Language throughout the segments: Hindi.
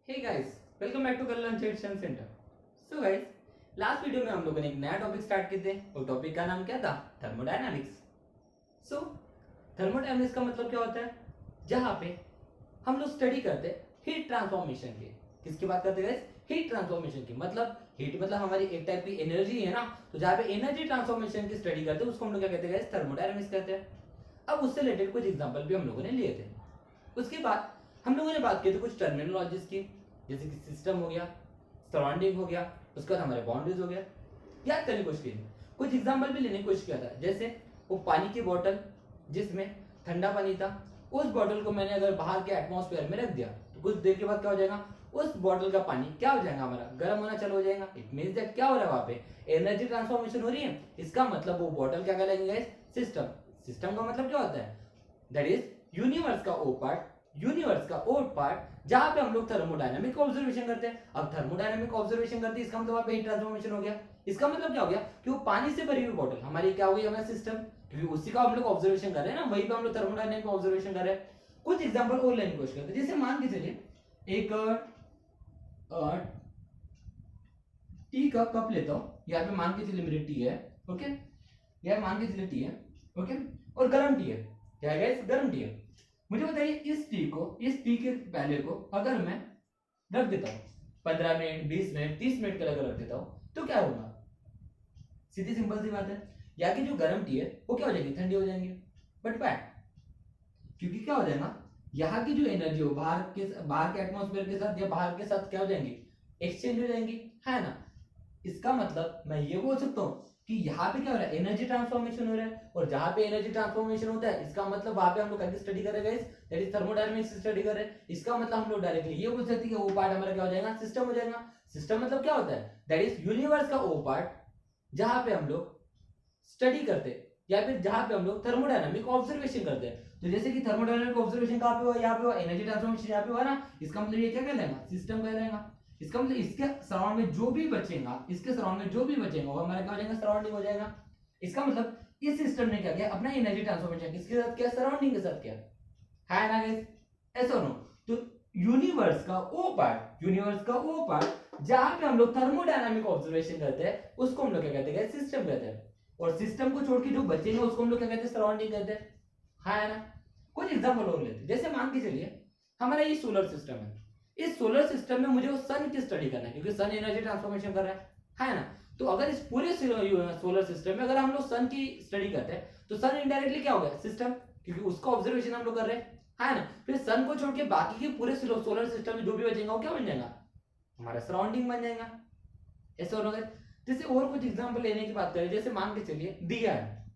Hey guys, welcome back to Kalyan session centre. So guys, last video में हम लोगों ने एक नया टॉपिक स्टार्ट किए थे और टॉपिक का नाम क्या था? थर्मोडायनामिक्स। सो थर्मोडायनामिक्स का मतलब क्या होता है? जहां पे हम लोग स्टडी करते हैं हीट ट्रांसफॉर्मेशन की। किसकी बात करते हैं गाइस? हीट ट्रांसफॉर्मेशन की। मतलब हीट मतलब हमारी एक टाइप की एनर्जी है ना, तो जहां पे एनर्जी ट्रांसफॉर्मेशन की स्टडी करते हैं उसको हम लोग क्या कहते हैं गाइस? थर्मोडायनामिक्स कहते हैं। अब उससे रिलेटेड कुछ एग्जांपल भी हम लोगों ने लिए थे। उसके बाद हम लोगों ने बात की थी कुछ टर्मिनोलॉजीज की, जैसे कि सिस्टम हो गया, सराउंडिंग हो गया, उसके बाद हमारे बाउंड्रीज हो गया। याद करने की कोशिश की, कुछ एग्जांपल भी लेने की कोशिश किया था। जैसे वो पानी की बोतल जिसमें ठंडा पानी था, उस बोतल को मैंने अगर बाहर के एटमॉस्फेयर में रख दिया तो कुछ देर के बाद क्या हो जाएगा? उस बोतल का पानी क्या हो जाएगा? हमारा गर्म होना चालू हो जाएगा। इट मींस दैट क्या हो रहा है? वहां पे एनर्जी ट्रांसफॉर्मेशन हो रही है। इसका मतलब वो बोतल क्या कहलाएंगे? सिस्टम। सिस्टम का मतलब क्या होता है? दैट इज यूनिवर्स का ओ पार्ट, यूनिवर्स का ओ पार्ट, जहां पे हम लोग थर्मोडायनामिक ऑब्जर्वेशन करते हैं। अब थर्मोडायनामिक ऑब्जर्वेशन करते हैं, इसका मतलब वहां पे हीट ट्रांसफॉर्मेशन हो गया। इसका मतलब क्या हो गया कि वो पानी से भरी हुई बोतल हमारी क्या हो गई? हमारा सिस्टम, क्योंकि उसी का हम लोग ऑब्जर्वेशन कर रहे हैं ना, वहीं पे हम लोग थर्मोडायनामिक ऑब्जर्वेशन कर रहे हैं। कुछ एग्जांपल और लेने की कोशिश करते हैं। जैसे मान के चलिए एक टी का कप लेता हूं, यहाँ पे मान के चलिए मेरी टी है, ओके, यह मान के चलिए टी है, ओके, और गर्म टी है। क्या है गाइस? गर्म टी है। मुझे बताइए इस टी को, इस टी के पहले को अगर मैं रख देता हूं 15 मिनट, 20 मिनट, 30 मिनट के लिए अगर रख देता हूं तो क्या होगा? सीधी सिंपल सी बात है, या कि जो गर्म टी है वो क्या हो जाएगी? ठंडी हो जाएंगी। But why? क्योंकि क्या हो जाएगा? यहाँ की जो एनर्जी हो बाहर के एटमॉस्फेयर के साथ या बाहर के साथ क्या हो जाएंगी? एक्सचेंज हो जाएंगी, है ना। इसका मतलब मैं ये बोल सकता हूँ कि यहाँ पे क्या हो रहा है? एनर्जी ट्रांसफॉर्मेशन हो रहा है। और जहां पे एनर्जी ट्रांसफॉर्मेशन होता है, इसका मतलब वहां पे हम लोग क्या स्टडी कर रहे हैं? दैट इज थर्मोडायनामिक्स स्टडी कर रहे हैं। इसका मतलब हम लोग डायरेक्टली ये बोल सकते हैं कि वो पार्ट हमारा क्या हो जाएगा? सिस्टम हो जाएगा। सिस्टम मतलब क्या होता है? दैट इज यूनिवर्स का वो पार्ट जहां पे हम लोग स्टडी करते हैं या फिर जहां पे हम लोग थर्मोडायनामिक ऑब्जर्वेशन करते हैं। तो जैसे कि थर्मोडायनामिक ऑब्जर्वेशन कहां पे हुआ? यहाँ पे हुआ। एनर्जी ट्रांसफॉर्मेशन यहाँ पे हुआ ना, इसका मतलब ये क्या कहलाएगा? सिस्टम कहलाएगा। इसका मतलब इसके सराउंड में जो भी बचेगा, इसके सराउंड में जो भी बचेगा वो हमारा क्या हो जाएगा? सराउंडिंग हो जाएगा। इसका मतलब इस सिस्टम ने क्या किया? अपना एनर्जी ट्रांसफॉर्मेशन किसके साथ किया? सराउंडिंग के साथ किया, है ना गाइस? ऐसा नो। तो यूनिवर्स का वो पार्ट, यूनिवर्स का वो पार्ट जहां पे हम लोग थर्मोडायनामिक ऑब्जर्वेशन करते हैं उसको हम लोग क्या कहते हैं? सिस्टम कहते हैं। और सिस्टम को छोड़ के जो बचेंगे उसको हम लोग क्या कहते हैं? सराउंडिंग कहते हैं, है ना। कुछ एग्जांपल और लेते हैं। जैसे मान के चलिए हमारा ये सोलर सिस्टम है। इस सोलर सिस्टम में मुझे वो सन की स्टडी करना है, क्योंकि सन एनर्जी ट्रांसफॉर्मेशन कर रहा है ना। तो अगर इस पूरे सोलर सिस्टम में अगर हम लोग सन की स्टडी करते हैं तो सन इनडायरेक्टली क्या हो गया? सिस्टम, क्योंकि उसका ऑब्जर्वेशन हम लोग कर रहे हैं, है ना। फिर सन को छोड़ के बाकी के पूरे सोलर सिस्टम में जो भी बचेगा वो क्या बन जाएगा? हमारा सराउंडिंग बन जाएगा। ऐसा होगा। जैसे और कुछ एग्जांपल लेने की बात करें, जैसे मान के चलिए दिया है।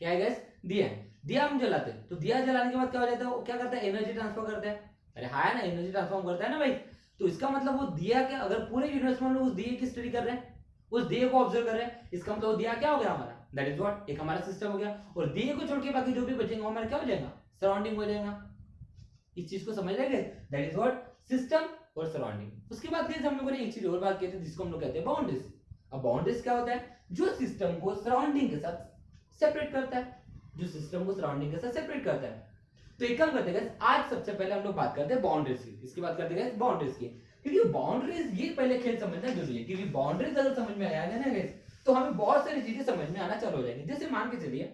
क्या है गैस? दिया है। दिया हम जलाते हैं तो दिया जलाने के बाद क्या हो जाता है? वो क्या करता है? एनर्जी ट्रांसफर करता है। अरे हाँ, है ना, एनर्जी ट्रांसफॉर्म करता है ना भाई। तो इसका मतलब वो दिया क्या, अगर पूरे यूनिवर्स में हम लोग उस दिए की स्टडी कर रहे हैं, उस दिए को ऑब्जर्व कर रहे हैं, इसका मतलब वो दिया क्या हो गया? हमारा दैट इज व्हाट, एक हमारा सिस्टम हो गया। और दिए को छोड़ के बाकी जो भी बचेगा हमारा क्या हो जाएगा? सराउंडिंग हो जाएगा। इस चीज को समझ रहे? दैट इज व्हाट, सिस्टम और सराउंडिंग। उसके बाद हम लोगों ने एक चीज और बात की थी जिसको हम लोग कहते हैं बाउंड्रीज। अब बाउंड्रीज क्या होता है? जो सिस्टम को सराउंडिंग के साथ सेपरेट करता है, जो सिस्टम को सराउंडिंग के साथ सेपरेट करता है। तो एक काम करते हैं, आज सबसे पहले हम लोग बात करते हैं बाउंड्रीज की। इसकी बात करते हैं बाउंड्रीज की, क्योंकि बाउंड्रीज ये पहले खेल समझना जरूरी है, क्योंकि बाउंड्रीज अगर समझ में आया ना गाइस तो हमें बहुत सारी चीजें समझ में आना चालू हो जाएगी। जैसे मान के चलिए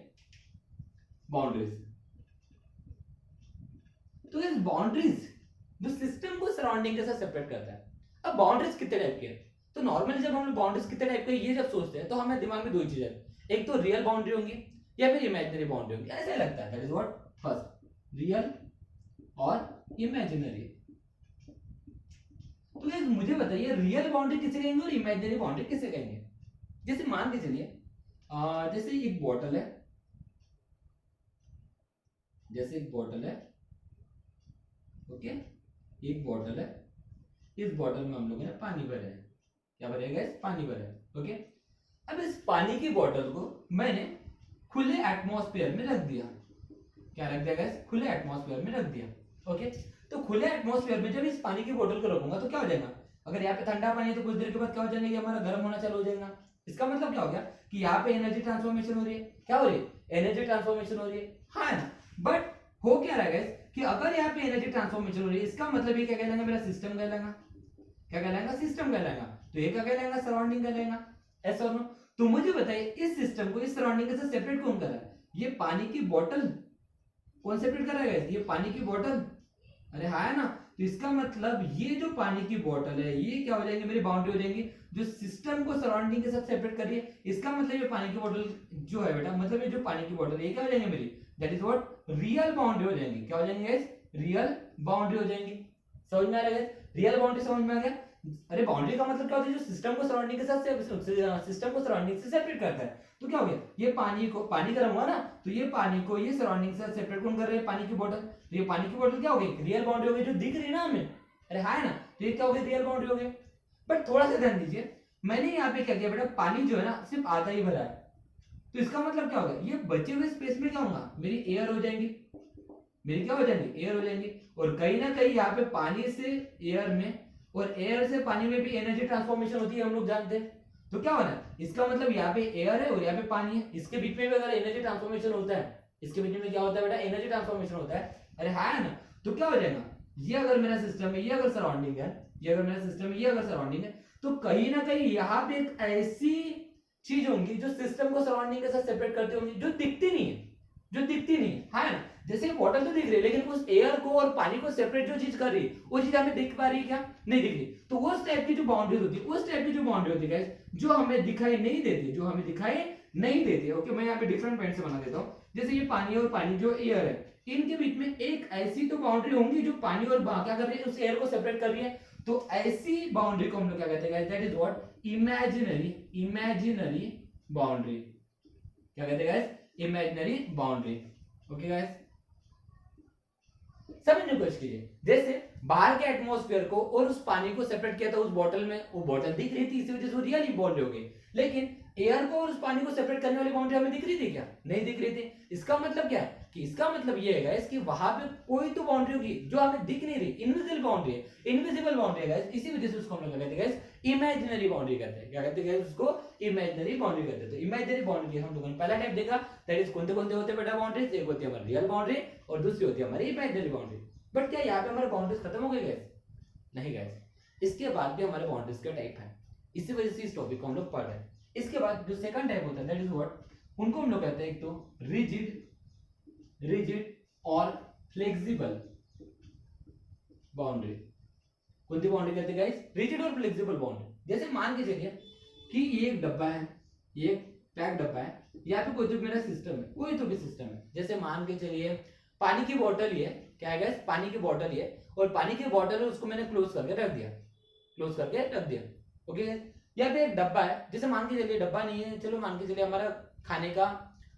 बाउंड्रीज, तो इस बाउंड्रीज जो सिस्टम को सराउंडिंग के साथ सेपरेट करता है। अब बाउंड्रीज कितने टाइप के हैं? तो नॉर्मली जब हम लोग बाउंड्रीज कितने टाइप के ये जब सोचते हैं तो हमें दिमाग में दो ही चीजें, एक तो रियल बाउंड्री होंगी या फिर इमेजिनरी बाउंड्री होंगी, ऐसा लगता है। That is what, first real और इमेजिनरी। तो ये मुझे बताइए रियल बाउंड्री किसे कहेंगे और इमेजिनरी बाउंड्री किसे कहेंगे? जैसे मान के चलिए जैसे एक बॉटल है, जैसे एक बॉटल है, ओके, एक बॉटल है, इस बॉटल में हम लोगों ने पानी भरा है। क्या भरेगा? इस पानी भरा है, ओके। अब इस पानी की बॉटल को मैंने खुले एटमॉस्फेयर में रख दिया। क्या रख दिया गाइस? खुले एटमॉस्फेयर में रख दिया, ओके। तो खुले एटमॉस्फेयर में जब इस पानी की बोतल को रखूंगा तो क्या हो जाएगा? अगर यहाँ पे ठंडा पानी है तो कुछ देर के बाद क्या हो जाएगा? ये हमारा गर्म होना चालू हो जाएगा। इसका मतलब क्या हो गया कि यहाँ पे एनर्जी ट्रांसफॉर्मेशन हो रही है। क्या हो रही है? एनर्जी ट्रांसफॉर्मेशन हो रही है, हाँ ना। बट हो क्या रहा है गाइस कि अगर यहाँ पे एनर्जी ट्रांसफॉर्मेशन हो रही है, इसका मतलब ये क्या कहलाएगा, मेरा सिस्टम कहलाएगा, क्या कहलाएगा, सिस्टम कहलाएगा। तो ये क्या कहलाएगा, सराउंडिंग कहलाएगा, ऐसा हो। तो मुझे बताइए इस सिस्टम को इस सराउंडिंग से सेपरेट कौन कर रहा है, ये पानी की बोतल कौन सेपरेट कर रहा है, ये पानी की बोतल, अरे हाँ है ना। तो इसका मतलब ये जो पानी की बोतल है ये क्या हो जाएगी, मेरी बाउंड्री हो जाएगी जो सिस्टम को सराउंडिंग के साथ सेपरेट कर रही है। इसका मतलब ये पानी की बोतल जो है बेटा, मतलब ये जो पानी की बोतल ये क्या हो जाएंगे मेरी, that is what, real boundary हो जाएंगी। क्या हो जाएंगे गाइस, रियल बाउंड्री हो जाएंगी। समझ में आ रहा है, रियल बाउंड्री समझ में आ गया। अरे बाउंड्री का मतलब क्या होता है, जो सिस्टम को सराउंडिंग के साथ सिस्टम को सराउंडिंग से सेपरेट करता है। तो क्या हो गया, ये पानी को, पानी गर्म हुआ ना, तो ये पानी को ये सराउंडिंग से सेपरेट कौन कर रहे हैं, पानी की बोतल। तो ये पानी की बोतल क्या हो गई, रियल बाउंड्री हो गई, जो दिख रही है ना हमें, अरे हाँ है ना। तो ये क्या हो गई, रियल बाउंड्री हो गई। बट थोड़ा सा ध्यान दीजिए, मैंने यहाँ पे क्या किया बेटा, पानी जो है ना सिर्फ आधा ही भरा है। तो इसका मतलब क्या होगा, ये बचे हुए स्पेस में क्या होगा, मेरी एयर हो जाएंगी, मेरी क्या हो जाएंगी, एयर हो जाएंगी। और कहीं ना कहीं यहाँ पे पानी से एयर में और एयर से पानी में भी एनर्जी ट्रांसफॉर्मेशन होती है, हम लोग जानते हैं। तो क्या होना है, इसका मतलब यहाँ पे एयर है और यहाँ पे पानी है, इसके बीच में भी अगर एनर्जी ट्रांसफॉर्मेशन होता है, इसके बीच में क्या होता है बेटा, एनर्जी ट्रांसफॉर्मेशन होता है, अरे हाँ है ना। तो क्या हो जाएगा, ये अगर मेरा सिस्टम है, ये अगर सराउंडिंग है, ये अगर मेरा सिस्टम है, ये अगर सराउंडिंग है, तो कहीं ना कहीं यहाँ पे एक ऐसी चीज होंगी जो सिस्टम को सराउंडिंग के साथ सेपरेट करती होंगी, जो दिखती नहीं है, जो दिखती नहीं है, हाँ ना। जैसे बॉटल तो दिख रही है, लेकिन उस एयर को और पानी को सेपरेट जो चीज कर रही है, वो चीज हमें दिख पा रही है क्या, नहीं दिख रही। तो उस टाइप की जो बाउंड्री होती है, उस टाइप की जो बाउंड्री होती है जो हमें दिखाई नहीं देती, जो हमें दिखाई नहीं देती। ओके, मैं यहाँ पे डिफरेंट पॉइंट से बना देता हूँ। जैसे ये पानी और पानी जो एयर है, इनके बीच में एक ऐसी तो बाउंड्री होंगी जो पानी और क्या कर रही है, उस एयर को सेपरेट कर रही है। तो ऐसी बाउंड्री को हम लोग क्या कहते हैं, that is what, imaginary, imaginary boundary. क्या कहते हैं guys, imaginary boundary. Okay guys, समझने की कोशिश कीजिए। जैसे बाहर के एटमॉस्फेयर को और उस पानी को सेपरेट किया था उस बोतल में, वो बोतल दिख रही थी, इसी वजह से वो रियली बाउंड्री हो गई। लेकिन एयर को और उस पानी को सेपरेट करने वाली बाउंड्री हमें दिख रही थी क्या, नहीं दिख रही थी। इसका मतलब क्या है, कि इसका मतलब ये है गाइस कि वहां पे कोई तो बाउंड्री होगी जो हमें दिख नहीं रही, इनविजिबल बाउंड्री है, इनविजिबल बाउंड्री है गाइस। इसी वजह से उसको हम लोग क्या कहते हैं गाइस, इमेजिनरी बाउंड्री कहते हैं। क्या कहते हैं गाइस, उसको इमेजिनरी बाउंड्री कहते हैं। तो इमेजिनरी बाउंड्री हम लोगों ने पहला टाइप देखा, दैट इज कौन कौन होते हैं बेटा बाउंड्रीज, एक होती है हमारी रियल बाउंड्री और दूसरी होती है हमारी इमेजिनरी बाउंड्री। बट क्या यहाँ पे हमारे बाउंड्रीज खत्म हो गए गाइस, नहीं गाइस, इसके बाद भी हमारे बाउंड्रीज के टाइप है। इसी वजह से इस टॉपिक को हम लोग पढ़ रहे हैं। इसके बाद जो सेकंड टाइप होता है, दैट इज व्हाट, उनको हम लोग कहते हैं एक तो रिजिड, रिजिड और फ्लेक्सिबल बाउंड्री। कौन सी बाउंड्री कहते हैं गाइस, रिजिड और फ्लेक्सिबल बाउंड्री। जैसे मान के चलिए कि ये एक डब्बा है, ये पैक डब्बा है, यहाँ पे कोई तो मेरा सिस्टम है, कोई तो भी सिस्टम है। जैसे मान के चलिए पानी की बोतल ही है, क्या है गाइस, पानी की बोतल ही है, और पानी की बोतल है उसको मैंने क्लोज करके रख दिया, क्लोज करके रख दिया। ओके, यहाँ पे एक डब्बा है, जैसे मान के चलिए डब्बा नहीं है, चलो मान के चलिए हमारा खाने का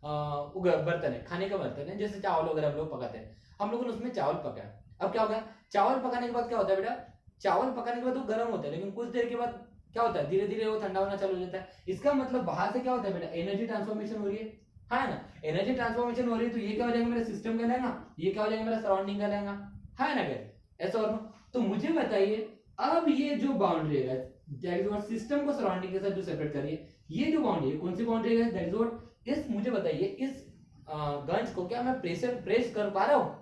बर्तन है, खाने का बर्तन है, जैसे चावल वगैरह हम लोग पकाते हैं, हम लोगों ने उसमें चावल पकाया। अब क्या होगा, चावल पकाने के बाद क्या होता है बेटा, चावल पकाने के बाद वो गर्म होता है, लेकिन कुछ देर के बाद क्या होता है, धीरे धीरे वो ठंडा होना चालू हो जाता है। इसका मतलब बाहर से क्या होता है बेटा, एनर्जी ट्रांसफॉर्मेशन हो रही है, हाँ ना, एनर्जी ट्रांसफॉर्मेशन हो रही है। तो ये क्या हो जाएगा, मेरा सिस्टम कहलाएगा, ये क्या हो जाएगा, मेरा सराउंडिंग कहलाएगा, है ना क्या, ऐसा और। तो मुझे बताइए अब ये जो बाउंड्री है दैट इज व्हाट, सिस्टम को सराउंडिंग के साथ जो सेपरेट कर रही है, ये जो बाउंड्री है कौन सी बाउंड्री है, दैट इज व्हाट, इस मुझे बताइए इस गंज को क्या मैं प्रेस कर पा रहा हूँ,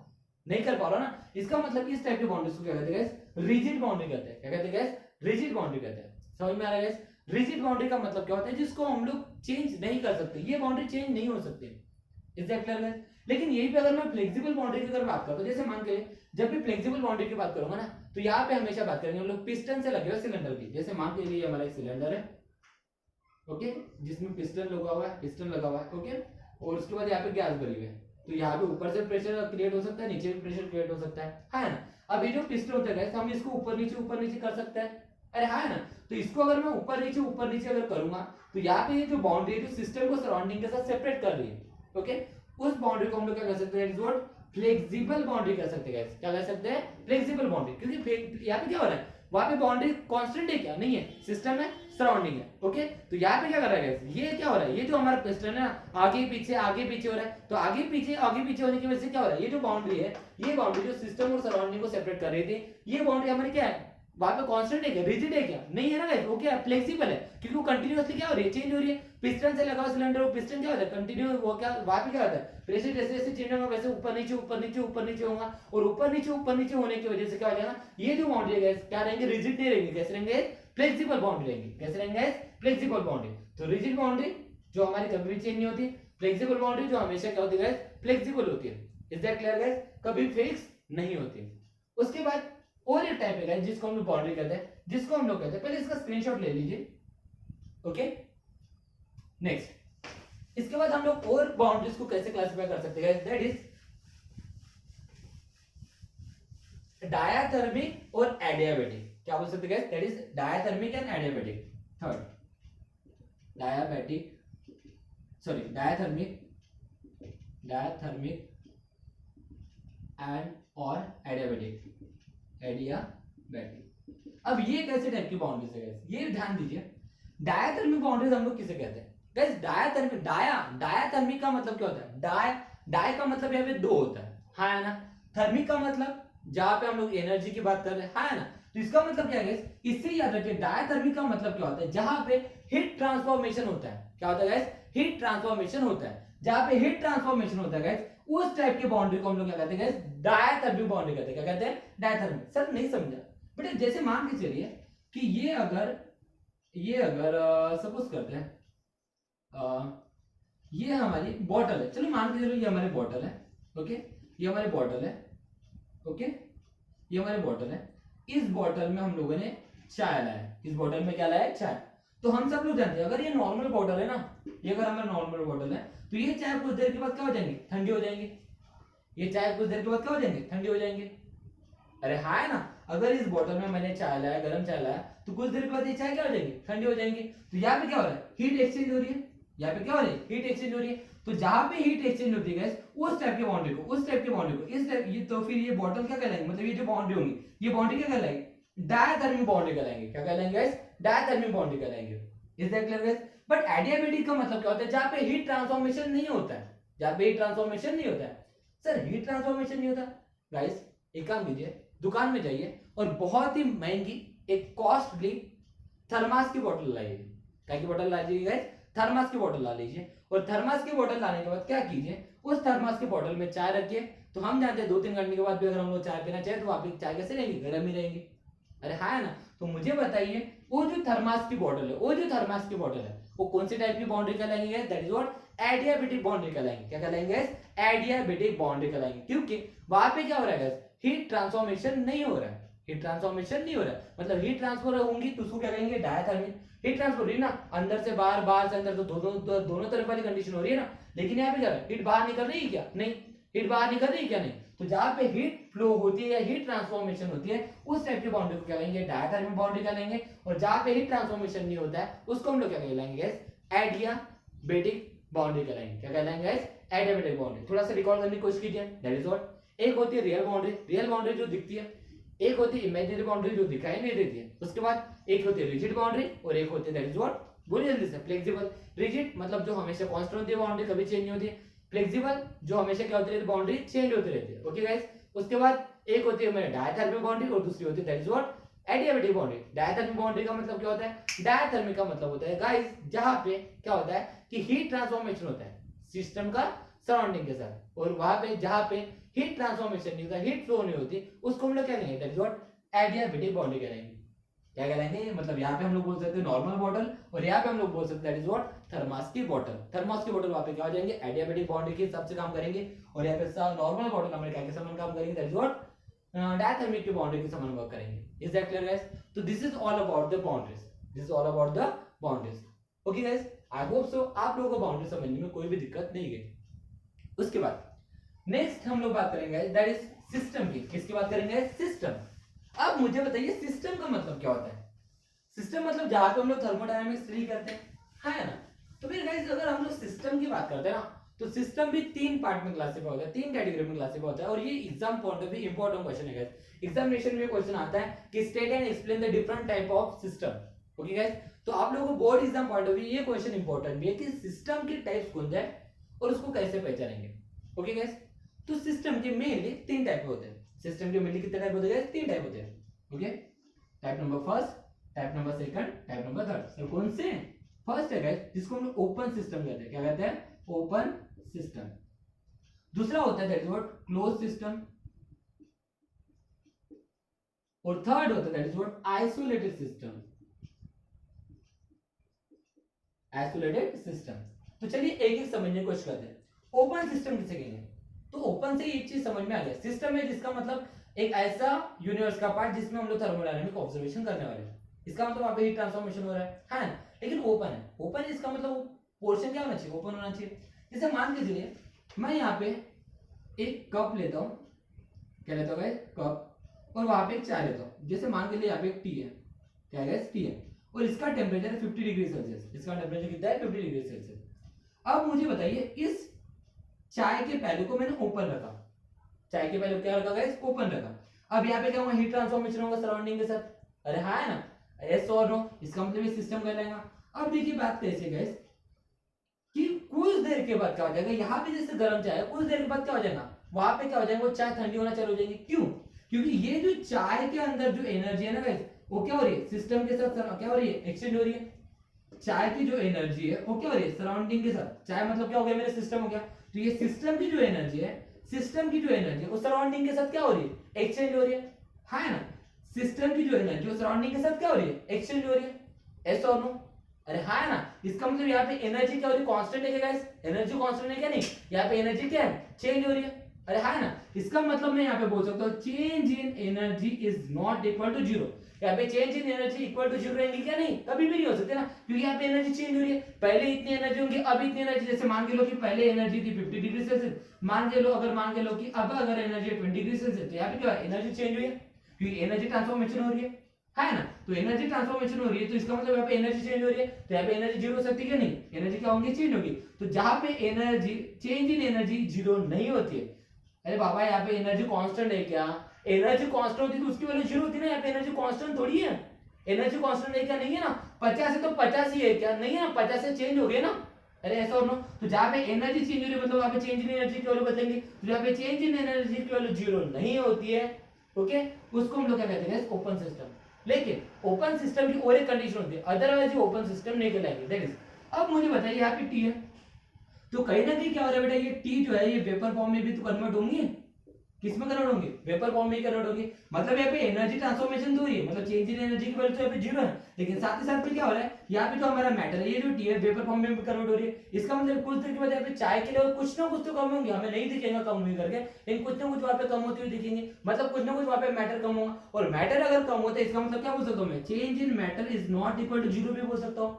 नहीं कर पा रहा ना। इसका मतलब इस टाइप की बाउंड्रीज को क्या कहते हैं गाइस, रिजिड बाउंड्री कहते हैं। क्या कहते हैं गाइस, रिजिड बाउंड्री कहते हैं। समझ में आ रहा है गाइस, रिजिड बाउंड्री का मतलब क्या होता है, जिसको हम लोग चेंज नहीं कर सकते, ये बाउंड्री चेंज नहीं हो सकती। Is that clear guys. लेकिन यही पे अगर मैं फ्लेक्सिबल बाउंड्री की अगर बात करता हूं, जैसे मान के जब भी फ्लेक्सिबल बाउंड्री की बात करूंगा ना, तो यहाँ पे हमेशा बात करेंगे हम लोग पिस्टन से लगे हुए सिलेंडर की। जैसे मान के लिए हमारा एक सिलेंडर है, ओके, जिसमें पिस्टन लगा हुआ है, पिस्टन लगा हुआ है, ओके, और उसके बाद यहाँ पे गैस भरी हुई है। तो यहाँ पे ऊपर से प्रेशर क्रिएट हो सकता है, नीचे भी प्रेशर क्रिएट हो सकता है ना। अब ये जो पिस्टन होता है हम इसको ऊपर नीचे कर सकते हैं, अरे हाँ ना। तो इसको अगर मैं ऊपर नीचे अगर करूंगा, तो यहाँ पे ये जो बाउंड्री है जो सिस्टम को सराउंडिंग के साथ सेपरेट कर रही है, ओके, उस बाउंड्री को हम लोग क्या कर सकते हैं, फ्लेक्सिबल बाउंड्री कर सकते हैं। क्या कर सकते हैं, फ्लेक्सिबल बाउंड्री, क्योंकि यहाँ पे क्या हो रहा है, वहां पे बाउंड्री कांस्टेंट है क्या, नहीं है, सिस्टम है, सराउंडिंग है, ओके। तो यहाँ पे क्या कर रहा है, ये क्या हो रहा है, ये जो हमारा पिस्टन है आगे पीछे हो रहा है। तो आगे पीछे होने की वजह से क्या हो रहा है, ये जो बाउंड्री है, ये बाउंड्री जो सिस्टम और सराउंडिंग को सेपरेट कर रही थी, ये बाउंड्री हमारी क्या है, वहां पे कांस्टेंट है क्या, रिजिड है क्या, नहीं है ना गाइस, वो क्या फ्लेक्सिबल है, क्योंकि वो कंटिन्यूअसली क्या हो रही है, चेंज हो रही है। पिस्टन से लगा हुआ सिलेंडर, वो पिस्टन क्या होता है, कंटिन्यू, वो क्या वहां पे क्या होता है, प्रेशर जैसे जैसे चेंज होगा वैसे ऊपर नीचे ऊपर नीचे ऊपर नीचे होगा, और ऊपर नीचे होने की वजह से क्या हो जाएगा, ये जो बाउंड्री है गाइस क्या रहेंगे, रिजिड नहीं रहेंगे, कैसे रहेंगे, फ्लेक्सिबल बाउंड्री रहेंगे, कैसे रहेंगे गाइस, फ्लेक्सिबल बाउंड्री। तो रिजिड बाउंड्री जो हमारी कभी भी चेंज नहीं होती, फ्लेक्सिबल बाउंड्री जो हमेशा क्या होती है गाइस, फ्लेक्सिबल होती है। इज दैट क्लियर गाइस, कभी फिक्स नहीं होती। उसके बाद और एक टाइप है गाइस जिसको हम लोग बाउंड्री कहते हैं, जिसको हम लोग कहते हैं, पहले इसका स्क्रीनशॉट ले लीजिए, ओके। नेक्स्ट, इसके बाद हम लोग और बाउंड्रीज को कैसे क्लासिफाई कर सकते हैं, दैट इज डायाथर्मिक और एडियाबैटिक। क्या बोल सकते हैं, that is diathermic and adiabatic. Third, diabatic, sorry diathermic and और एडियाबैटिक। अब ये कैसे टाइप की बाउंड्रीज है गाइस, ये ध्यान दीजिए। डायाथर्मिक बाउंड्रीज हम लोग किसे कहते हैं गाइस, डायाथर्मिक, डायाथर्मिक का मतलब क्या होता है, डाय का मतलब यहाँ पे दो होता है, हाँ है ना। थर्मिक का मतलब जहां पे हम लोग एनर्जी की बात कर रहे हैं, हाँ है ना। तो इसका मतलब क्या है गाइस, इससे याद रखिए, डायाथर्मिक का मतलब क्या होता है, जहां पे हीट ट्रांसफॉर्मेशन होता है। क्या होता है गाइस, हीट ट्रांसफॉर्मेशन होता है। जहां पे हीट ट्रांसफॉर्मेशन होता है गाइस, उस टाइप की बाउंड्री को हम लोग क्या कहते हैं गाइस, डायाथर्मिक बाउंड्री कहते हैं। क्या कहते हैं, डायाथर्मिक। सर नहीं समझा बेटा, जैसे मान के चलिए कि ये अगर सपोज करते हैं ये हमारी बॉटल है, चलो मान के चलो ये हमारी बॉटल है, ओके, ये हमारी बॉटल है, ओके, ये हमारी बॉटल है। इस बॉटल में हम लोगों ने चाय लाया, इस बॉटल में क्या लाया है, चाय। तो हम सब लोग जानते हैं अगर ये नॉर्मल बॉटल है ना, ये अगर हमारा नॉर्मल बॉटल है, तो ये चाय कुछ देर के बाद क्या हो जाएंगे, ठंडी हो जाएंगे। ये चाय कुछ देर के बाद क्या हो जाएंगे, ठंडी हो जाएंगे। अरे हाँ है ना, अगर इस बॉटल में मैंने चाय लाया, गर्म चाय लाया, तो कुछ देर के बाद ये चाय क्या हो जाएंगी, ठंडी हो जाएंगी। तो यहाँ पे क्या हो रहा है, हीट एक्सचेंज हो रही है। यहाँ पे क्या हो रही है, हीट एक्सचेंज हो रही है। तो जहां पे हीट एक्सचेंज होती है उस टाइप की बाउंड्री को, उस टाइप की बाउंड्री को इस टाइप, ये तो फिर ये बॉटल क्या कहलाएंगे, मतलब ये जो बाउंड्री होंगी, ये बाउंड्री क्या कहलाएगी, डायाथर्मिक बाउंड्री कहलाएंगे। क्या कहलाएंगे गाइस, डायाथर्मिक बाउंड्री कहलाएंगे। Is that clear guys. But adiabatic का मतलब क्या होता है, जहां पे हीट ट्रांसफॉर्मेशन नहीं होता है, जहां पे हीट ट्रांसफॉर्मेशन नहीं होता है। सर हीट ट्रांसफॉर्मेशन नहीं होता गाइस, एक काम कीजिए, दुकान में जाइए और बहुत ही महंगी एक कॉस्टली थर्मास की बोतल लाइए। क्या की बोतल ला लीजिए गाइस, थर्मास की बोतल ला लीजिए। और थर्मास की बोतल लाने के बाद क्या कीजिए, उस थर्मास की बोतल में चाय रखिए। तो हम जानते हैं 2-3 घंटे के बाद भी अगर हम लोग चाय पीना चाहे तो वहां पे चाय कैसे रहेगी, गर्म ही रहेगी। अरे हाँ है ना। तो मुझे बताइए, वो जो थर्मास की बोतल है, वो जो थर्मास की बोतल है, वो कौन सी टाइप की बाउंड्री कहलाएंगे, that is what adiabatic boundary कहलाएंगे। क्या कहलाएंगे, एडियाबैटिक बाउंड्री कहलाएंगे, क्योंकि वहां पे क्या हो रहा है, हीट ट्रांसफॉर्मेशन नहीं हो रहा है। हीट ट्रांसफॉर्मेशन नहीं हो रहा है, मतलब हीट ट्रांसफर होंगी तो उसको क्या कहेंगे, डायाथर्मिक। हीट ट्रांसफर हो रही है ना, अंदर से बाहर, बाहर से अंदर, तो दोनों तरफ वाली कंडीशन हो रही है ना। लेकिन यहाँ पे क्या है, हीट बाहर निकल रही है क्या, नहीं। हीट बाहर निकल रही है क्या, नहीं। तो जहां पे हीट फ्लो होती है या हीट ट्रांसफॉर्मेशन होती है, उस टाइप की बाउंड्री को क्या कहेंगे, डायाथर्मिक बाउंड्री कहलाएंगे। और जहां पे हीट ट्रांसफॉर्मेशन नहीं होता है, उसको हम लोग क्या कहलाएंगे, एडियाबैटिक बाउंड्री कहलाएंगे। क्या कहलाएंगे, एडियाबैटिक बाउंड्री। थोड़ा सा रिकॉर्ड करने की कोशिश कीजिए, दैट इज व्हाट। एक होती है रियल बाउंड्री, रियल बाउंड्री जो दिखती है। एक होती है इमेजिनरी बाउंड्री जो दिखाई नहीं देती है। उसके बाद एक होती है रिजिड बाउंड्री, और एक होती है दैट इज व्हाट, बोलिए जल्दी से, फ्लेक्सिबल। रिजिड मतलब जो हमेशा कांस्टेंट होती है, बाउंड्री कभी चेंज नहीं होती है। फ्लेक्सिबल जो हमेशा क्या होती है, बाउंड्री चेंज होती रहती है। Okay guys. उसके बाद एक होती है हमारी डायाथर्मिक बाउंड्री, और दूसरी होती है that is what, adiabatic boundary. Diathermic boundary का मतलब क्या होता है, डायाथर्मिक का मतलब होता है गाइस जहां पे क्या होता है कि हीट ट्रांसफॉर्मेशन होता है सिस्टम का सराउंडिंग के साथ, और वहां पे जहां पे हीट ट्रांसफॉर्मेशन नहीं होता, हीट फ्लो नहीं होती, उसको हम लोग क्या कहेंगे, that is what adiabatic boundary कहलाएंगे। क्या कहलाएंगे, मतलब यहाँ पे हम लोग बोल सकते हैं नॉर्मल बॉटल, और यहाँ पे हम लोग बोल सकते हैं दैट इज व्हाट थर्मास की बॉटल। थर्मास की बॉटल वहां पे क्या हो जाएंगे, एडियाबैटिक बाउंड्री के हिसाब से काम करेंगे। और यहाँ पे नॉर्मल बॉटल हमारे क्या के समान काम करेंगे, दैट इज व्हाट डायाथर्मिक की बाउंड्री के समान वर्क करेंगे। Is that clear guys. तो this is all about the boundaries, this is all about the boundaries. Okay guys, I hope so आप लोगों को बाउंड्री समझने में कोई भी दिक्कत नहीं गई। उसके बाद नेक्स्ट हम लोग बात करेंगे दैट इज सिस्टम की। किसकी बात करेंगे, सिस्टम। अब मुझे बताइए सिस्टम का मतलब क्या होता है। सिस्टम मतलब जहां पे हम लोग थर्मोडायनामिक्स स्टडी करते हैं, है ना। तो फिर गाइस अगर हम लोग सिस्टम की बात करते हैं ना, तो सिस्टम भी 3 पार्ट में क्लासिफाई होता है, 3 कैटेगरी में क्लासिफाई होता है। और ये exam point of view important question है गाइस। एग्जामिनेशन में क्वेश्चन आता है कि state and explain the different type of system. Okay guys, तो आप लोगों को board exam point of view ये क्वेश्चन इंपॉर्टेंट भी है कि सिस्टम के टाइप्स कौन से हैं और उसको कैसे पहचानेंगे। ओके गाइस, तो सिस्टम के मेनली 3 टाइप होते हैं। सिस्टम के मेनली कितने टाइप होते हैं, 3 टाइप होते हैं। Okay, type number first, type number second, type number third. Sir कौन से? फर्स्ट है गाइस जिसको हम लोग ओपन सिस्टम कहते हैं। क्या कहते हैं? Open system. दूसरा होता है that is what close system, और थर्ड होता है that is what isolated system. Isolated system. तो चलिए एक एक समझने की कोशिश करते हैं। ओपन सिस्टम किसे कहेंगे? तो ओपन से एक चीज समझ में आ गया, सिस्टम है जिसका मतलब एक ऐसा यूनिवर्स का पार्ट जिसमें हम लोग थर्मोडायनामिक ऑब्जर्वेशन करने वाले हैं। इसका मतलब वहां पे हीट ट्रांसफॉर्मेशन हो रहा है ना? लेकिन ओपन है, ओपन इसका मतलब पोर्शन क्या होना चाहिए? ओपन होना चाहिए। जैसे मान के चलिए मैं यहाँ पे एक कप लेता हूँ, क्या लेता हूँ कप, और वहां पे एक चाय लेता हूँ। जैसे मान के लिए यहाँ पे एक टी है, क्या है टी है, और इसका टेम्परेचर है 50 डिग्री सेल्सियस। इसका टेम्परेचर कितना है? 50 डिग्री सेल्सियस। अब मुझे बताइए इस चाय के पहलू को मैंने ओपन रखा, चाय के पहलू क्या रखा गाइस? ओपन रखा। अब यहाँ पे क्या होगा? हीट ट्रांसफॉर्मेशन होगा सराउंडिंग के साथ। अरे हाँ है ना? यस और नो, इसका मतलब ये सिस्टम कहलाएगा। अब देखिए बात कैसे है गाइस कि कुछ देर के बाद क्या हो जाएगा, यहाँ पे जैसे गर्म चाय है, कुछ देर के बाद क्या हो जाएगा, वहां पे क्या हो जाएगा, वो चाय ठंडी होना चालू हो जाएगी। क्यों? क्योंकि ये जो चाय के अंदर जो एनर्जी है ना गाइस, वो क्या हो रही है? सिस्टम के साथ क्या हो रही है? एक्सचेंज हो रही है। चाय की जो एनर्जी है वो क्या हो रही है? सराउंडिंग के साथ। चाय मतलब क्या हो गया? मेरे सिस्टम हो गया। तो ये सिस्टम की जो एनर्जी है, सिस्टम की जो एनर्जी है वो सराउंडिंग के साथ क्या हो रही है? एक्सचेंज हो रही है ना? सिस्टम की जो एनर्जी वो सराउंडिंग के साथ क्या हो रही है? एक्सचेंज हो रही है। यस और नो? अरे हाँ है ना? इसका मतलब यहाँ पे एनर्जी क्या हो रही है? कांस्टेंट है गाइस, एनर्जी कांस्टेंट है क्या? नहीं, यहाँ पे एनर्जी क्या है? चेंज हो रही है। अरे हाँ है ना? इसका मतलब मैं यहाँ पे बोल सकता हूँ change in energy is not equal to zero. यहाँ पे change in energy equal to zero रहेंगी क्या? नहीं, कभी भी नहीं हो सकते ना, क्योंकि यहाँ पे एनर्जी चेंज हो रही है। पहले इतनी एनर्जी होगी, अब इतनी एनर्जी। जैसे मान के लो कि पहले एनर्जी थी 50 डिग्री सेल्सियस, मान के लो कि अब अगर एनर्जी 20 डिग्री सेल्सियस, तो यहाँ पे क्या है? एनर्जी चेंज हुई है, क्योंकि एनर्जी ट्रांसफॉर्मेशन हो रही है ना? तो एनर्जी ट्रांसफॉर्मेशन हो रही है, तो इसका मतलब यहाँ पे एनर्जी चेंज हो रही है, तो यहाँ पे एनर्जी जीरो हो सकती है क्या? नहीं, एनर्जी क्या होगी? चेंज होगी। तो जहां पे energy change in energy zero नहीं होती है, अरे बाबा यहाँ पे एनर्जी कांस्टेंट है क्या? एनर्जी कांस्टेंट होती तो उसकी वैल्यू जीरो होती ना, यहाँ पे एनर्जी कांस्टेंट थोड़ी है। एनर्जी कांस्टेंट है क्या? नहीं है ना। 50 है तो 50 ही है क्या? नहीं है ना, 50 से चेंज हो गया ना। अरे ऐसा और नो? तो जहां पे एनर्जी चेंज हो रही है मतलब वहां पे चेंज इन एनर्जी की वैल्यू बदलेंगे। तो जहां पे चेंज इन एनर्जी की वैल्यू जीरो नहीं होती है, ओके, उसको हम लोग क्या कहते हैं? Open system. लेकिन ओपन सिस्टम की और एक कंडीशन होती है, अदरवाइज ये ओपन सिस्टम नहीं कहलाएगी। दैट इज, अब मुझे बताइए यहाँ पे टी है, तो कहीं ना कहीं क्या हो रहा है बेटा, ये टी जो है ये वेपर फॉर्म में भी तो कन्वर्ट होंगी। किसमें कन्वर्ट होंगे? वेपर फॉर्म में कन्वर्ट होंगे। मतलब यहाँ पे एनर्जी ट्रांसफॉर्मेशन तो हो रही है, मतलब चेंज इन एनर्जी की वैल्यू तो यहाँ पे जीरो है, लेकिन साथ ही साथ में क्या हो रहा है, यहाँ पे जो हमारा मैटर है, ये जो टी है वेपर फॉर्म में कन्वर्ट हो रही है। इसका मतलब कुछ देर के बाद यहाँ पे चाय के लेवल कुछ ना कुछ तो कम होंगे, हमें नहीं दिखेगा कम हुई करके, लेकिन कुछ ना कुछ वहां पे कम होती हुई दिखेंगे। मतलब कुछ ना कुछ वहां पे मैटर कम होगा, और मैटर अगर कम होता है इसका मतलब क्या बोल सकता हूँ मैं? Change in matter is not equal to zero भी बोल सकता हूँ।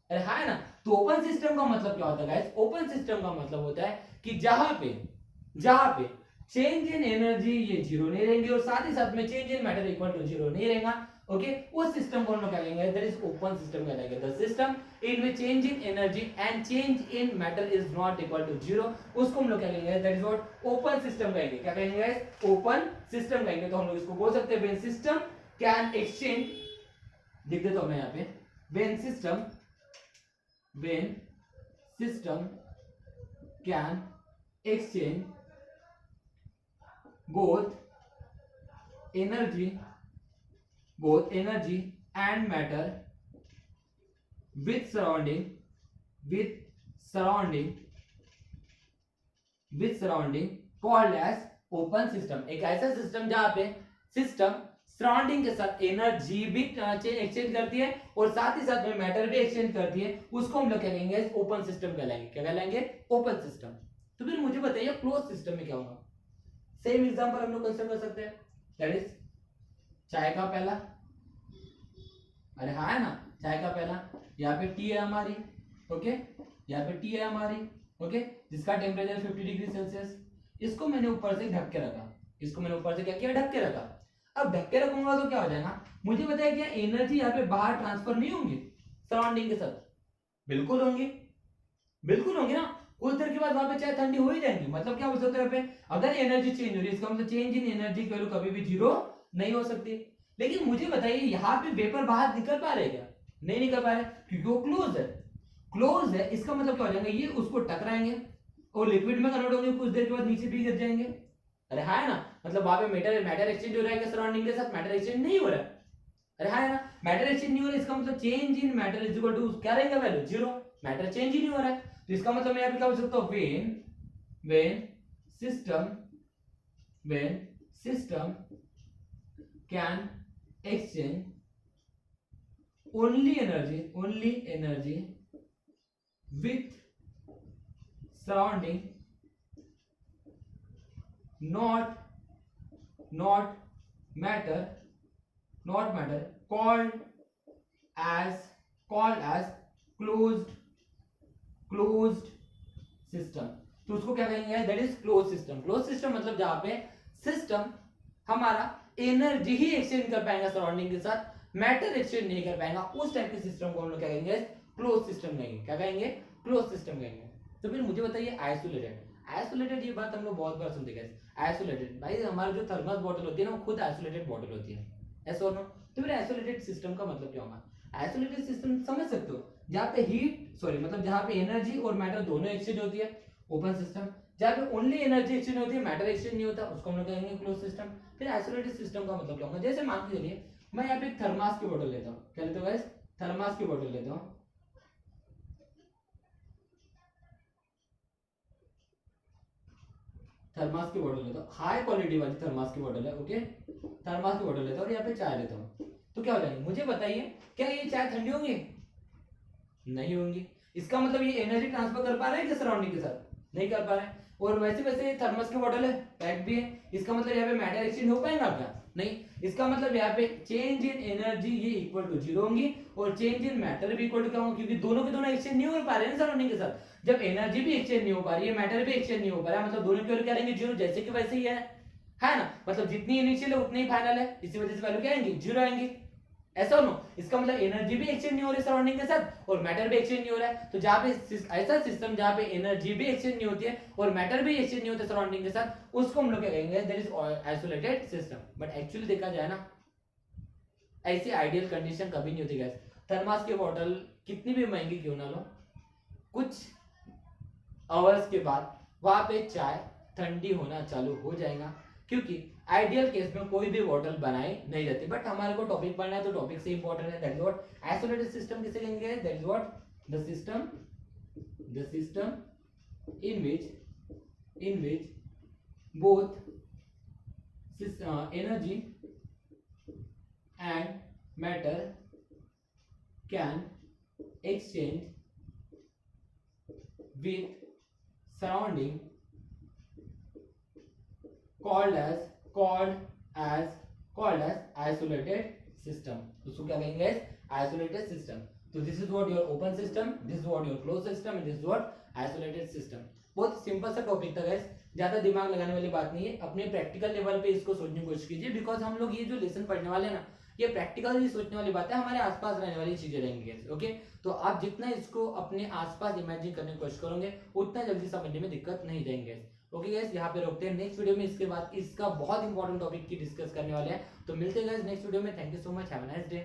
अरे हाँ है ना? तो ओपन सिस्टम का मतलब क्या होता है गाइस? ओपन सिस्टम का मतलब होता है कि जहां पे चेंज इन एनर्जी ये जीरो नहीं रहेंगे, और साथ ही साथ में change in matter equal to zero नहीं रहेगा। ओके, उस सिस्टम को हम लोग क्या कहेंगे? दैट इज ओपन सिस्टम कहलाएगा। The system in which change in energy and change in matter is not equal to zero, उसको हम लोग क्या कहेंगे? That is what open system कहेंगे। क्या कहेंगे गाइस? ओपन सिस्टम कहेंगे। तो हम लोग इसको बोल सकते हैं व्हेन सिस्टम कैन एक्सचेंज, लिख देता हूं मैं यहाँ पे, when system can exchange both energy and matter with surrounding called as open system। एक ऐसा सिस्टम जहां पे सिस्टम सराउंडिंग के साथ एनर्जी भी एक्सचेंज करती है और साथ ही साथ में मैटर भी एक्सचेंज करती है, उसको हम लोग क्या कहेंगे? ओपन सिस्टम कहलाएंगे। क्या कहलाएंगे? Open system. तो फिर मुझे बताइए क्लोज सिस्टम में क्या होगा? सेम एग्जांपल हम लोग कंसीडर कर सकते हैं, दैट इज चाय का पहला। अरे हाँ है ना? चाय का पहला, यहाँ पे टी है हमारी, ओके, यहाँ पे टी है हमारी, ओके, जिसका टेम्परेचर 50 डिग्री सेल्सियस। इसको मैंने ऊपर से ढक के रखा, इसको मैंने ऊपर से क्या किया? ढक के रखा। अब ढक के रखूंगा तो क्या हो जाएगा? मुझे बताया क्या एनर्जी यहाँ पे बाहर ट्रांसफर नहीं होंगी सराउंडिंग के साथ? बिल्कुल होंगी, बिल्कुल होंगी ना। कुछ देर के बाद वहां पे चाय ठंडी हो ही जाएंगी। मतलब क्या हो सकता है यहाँ पे, अगर एनर्जी चेंज हो रही है इसका मतलब चेंज इन एनर्जी की वैल्यू कभी भी जीरो नहीं हो सकती। लेकिन मुझे बताइए यहाँ पे वेपर बाहर निकल पा रहे क्या? नहीं निकल पा रहे, क्योंकि वो क्लोज है। क्लोज है इसका मतलब क्या हो जाएगा? ये उसको टकराएंगे और लिक्विड में कन्वर्ट होंगे, कुछ देर के बाद नीचे भी गिर जाएंगे। अरे हाँ है ना? मतलब वहां पे मैटर एक्सचेंज हो रहा है क्या सराउंडिंग के साथ? मैटर एक्सचेंज नहीं हो रहा है। अरे हाँ है ना, मैटर एक्सचेंज नहीं हो रहा है, इसका मतलब change in matter is equal to क्या रहेगा वैल्यू, जीरो, मैटर चेंज ही नहीं हो रहा है। तो इसका मतलब मैं यहाँ पे क्या बोल सकता हूँ, when system can exchange only energy with surrounding, not matter, called as closed system। तो उसको क्या कहेंगे, that is close system. Close system मतलब जहां पे सिस्टम हमारा एनर्जी ही एक्सचेंज कर पाएगा सराउंडिंग के साथ, मैटर एक्सचेंज नहीं कर पाएगा, उस टाइप के सिस्टम को हम लोग क्या कहेंगे, क्लोज सिस्टम कहेंगे। क्या कहेंगे, क्लोज सिस्टम कहेंगे। तो फिर मुझे बताइए आइसोलेटेड ये बात हम लोग बहुत बार सुनते हैं। आइसोलेटेड भाई हमारा जो थर्मस बॉटल होती है ना, वो खुद आइसोलेटेड बॉटल होती है, ऐसा और नो। तो फिर आइसोलेटेड सिस्टम का मतलब क्या होगा, आइसोलेटेड सिस्टम समझ सकते हो, जहाँ पे मतलब जहाँ पे एनर्जी और मैटर दोनों एक्सचेंज होती है, ओपन सिस्टम। जहाँ पे ओनली एनर्जी एक्सचेंज होती है, मैटर एक्सचेंज नहीं होता, उसको हम लोग कहेंगे क्लोज सिस्टम। फिर आइसोलेटेड सिस्टम का मतलब क्या होगा, जैसे मान के चलिए मैं यहाँ पे एक थर्मास की बोतल लेता हूँ, क्या लेता हूँ गाइस, थर्मास की बोतल लेता हूँ। थर्मास की बोतल लेता हूँ, हाई क्वालिटी वाली थर्मास की बोतल है, ओके, थर्मास की बोतल लेता हूँ और यहाँ पे चाय लेता हूँ। तो क्या हो जाएगा, मुझे बताइए क्या ये चाय ठंडी होंगी, नहीं होंगी। इसका मतलब ये एनर्जी ट्रांसफर कर पा रहा है क्या सराउंडिंग के साथ, नहीं कर पा रहा है। और वैसे थर्मस की बोतल है, पैक भी है, इसका मतलब यहाँ पे मैटर एक्सचेंज हो पाएगा क्या, नहीं। इसका मतलब यहाँ पे चेंज इन एनर्जी ये इक्वल टू जीरो होंगी और चेंज इन मैटर भी इक्वल टू क्या होगा, क्योंकि दोनों के दोनों एक्सचेंज नहीं हो पा रहे हैं सराउंडिंग के साथ। जब एनर्जी भी एक्सचेंज नहीं हो पा रही है, मैटर भी एक्सचेंज नहीं हो पा रहा है, मतलब दोनों की वैल्यू क्या रहेंगे, जीरो, जैसे कि वैसे ही है ना, मतलब जितनी इनिशियल है उतनी ही फाइनल है, इसी वजह से वैल्यू क्या आएंगी, जीरो आएंगी, ऐसा हो नो। इसका मतलब एनर्जी भी एक्सचेंज नहीं हो रही सराउंडिंग के साथ और मैटर भी एक्सचेंज नहीं हो रहा है। तो जहां पे ऐसा सिस्टम जहां पे एनर्जी भी एक्सचेंज नहीं होती है और मैटर भी एक्सचेंज नहीं होता सराउंडिंग के साथ, उसको हम लोग क्या कहेंगे, that is isolated system. But actually देखा जाए ना, ऐसी आइडियल कंडीशन कभी नहीं होती गाइस। थर्मास की बोतल कितनी भी महंगी क्यों ना लो, कुछ आवर्स के बाद वहां पे चाय ठंडी होना चालू हो जाएगा, क्योंकि आइडियल केस में कोई भी बॉटल बनाई नहीं जाती। बट हमारे को टॉपिक पढ़ना है तो टॉपिक से इंपॉर्टेंट है, that is what isolated system किसे कहेंगे, that is what the system in which both energy and matter can exchange with surrounding, called as isolated system। उसको क्या कहेंगे, isolated system। तो this is what your open system, this is what your closed system, and this is what isolated system। बहुत सिंपल सा टॉपिक था गाइस, ज्यादा दिमाग लगाने वाली बात नहीं है। अपने प्रैक्टिकल लेवल पे इसको सोचने की कोशिश कीजिए, बिकॉज हम लोग ये जो लेसन पढ़ने वाले हैं ना, ये प्रैक्टिकल ही सोचने वाली बात है, हमारे आसपास रहने वाली चीजें रहेंगी, ओके। तो आप जितना इसको अपने आसपास इमेजिन करने की कोशिश करोगे, उतना जल्दी समझने में दिक्कत नहीं जाएंगे, ओके गाइस। यहाँ पे रोकते हैं, नेक्स्ट वीडियो में इसके बाद इसका बहुत इंपॉर्टेंट टॉपिक की डिस्कस करने वाले हैं। तो मिलते हैं गाइस नेक्स्ट वीडियो में, thank you so much, have a nice day.